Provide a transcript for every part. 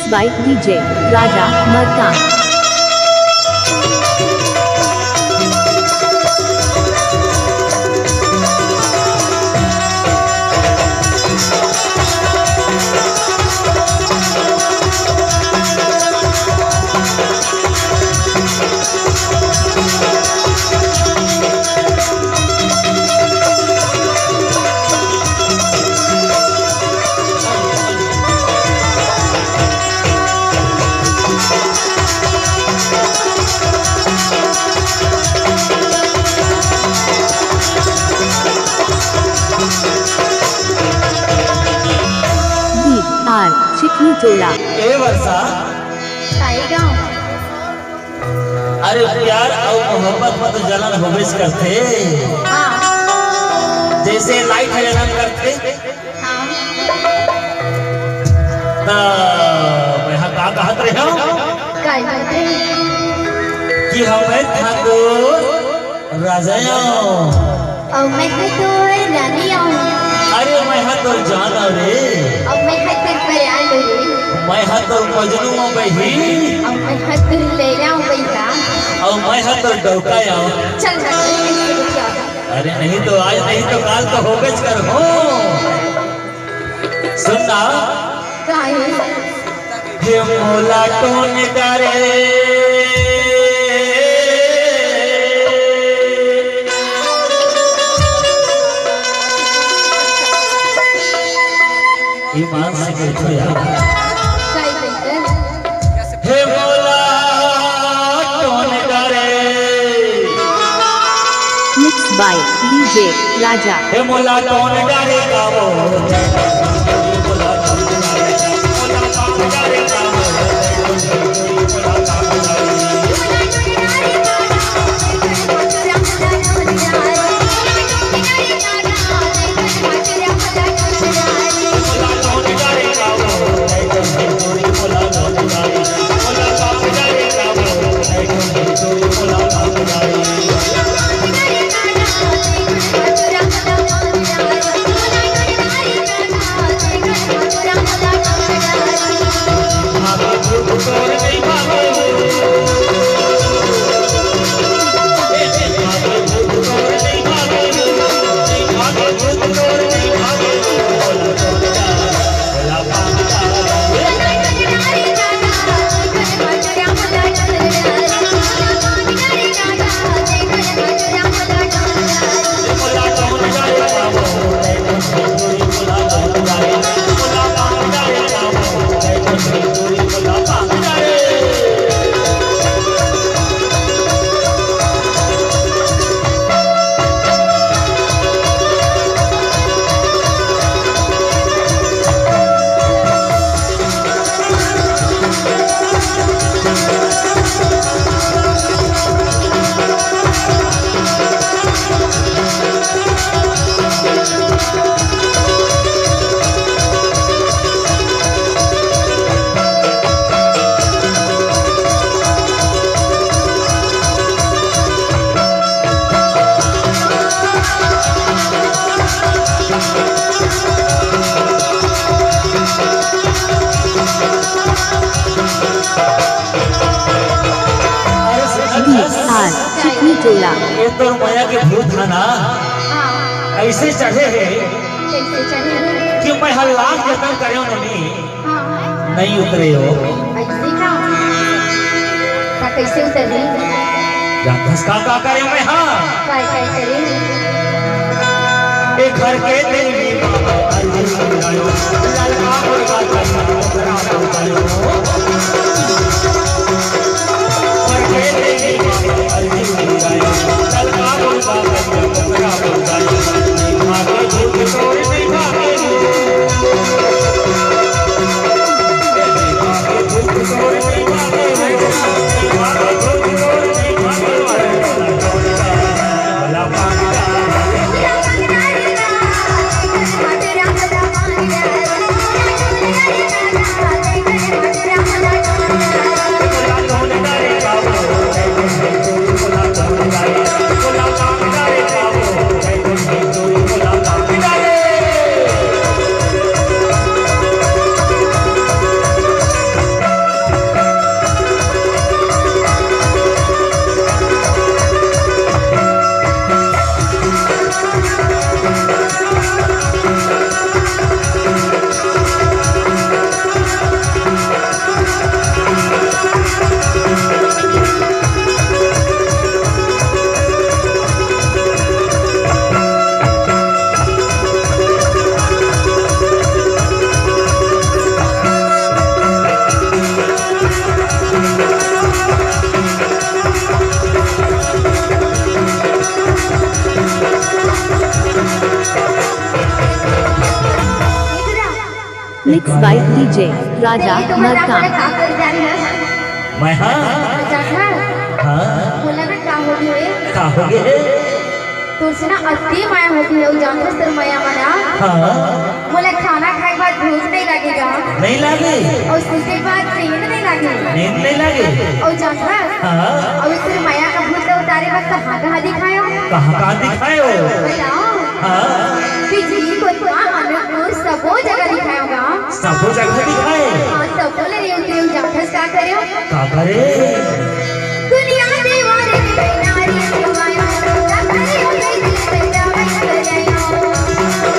by DJ Raja Markan. चिकनी जोड़ा ए वर्षा अरे प्यार और मोहब्बत में तो जलन होबेस करते जैसे लाइट जलन करते मैं का कहत रहे हो कि हमें ठाकुर राजाओ और मैं तो रानी अरे मैं तो जान रे और मैं तो प्यार रे मैं तो मजनू बही और मैं तो लैला बैठा और मैं तो डौकाया चल अरे नहीं तो आज नहीं तो काल तो होबेच कर हो सुनना हे मोला टोन करे ईमान से बैठो यार हे मोला टोन करे Mixed by DJ Raja. हे मोला टोन करे गावो चिकनी जोड़ा ये तो माया के भूत था ना ऐसे चढ़े हैं कि मैं हर लाख जतन करे नहीं उतरे हो कैसे उतरी का करे मैं हाँ एक घर के देवी Yeah. मिक्स बाय डीजे राजा मरकाम। मैं हाँ बोला ना का हो गई का हो गए तो से ना अति माया होती है जानते सर माया मना हाँ बोला खाना खाए के बाद भूख नहीं लगेगा नहीं लगे और उसके बाद नींद नहीं लगेगी नींद नहीं लगे और जानता हाँ और फिर माया का भूत उतारे वक्त कहाँ दिखाया कहाँ दिखाए हो बताओ हाँ बिजली को अनुकूल सबो जगह दिखाया होगा सबो जगह दिखाए हाँ सबो ले रही होती हूँ जानते का करे का करे दुनिया दीवाने नारी दीवाना करे हो गई दिल पैदा कर जाए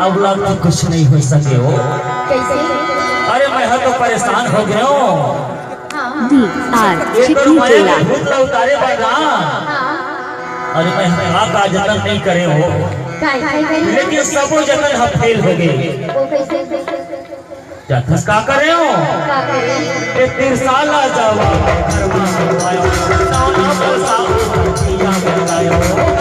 अब लग तो कुछ नहीं हो सके हो कैसे अरे मैं तो परेशान हो गया हूँ डी आर ये तो चिकनी माया चोला। के भूत उतारे बना अरे मैं हाँ का जतन नहीं करे हो लेकिन सबो जतन हम फेल हो गए वो कैसे जथस का करे हो का करे ये तिरसाला जावा करवा आयो नाना बसाओ दिया बतायो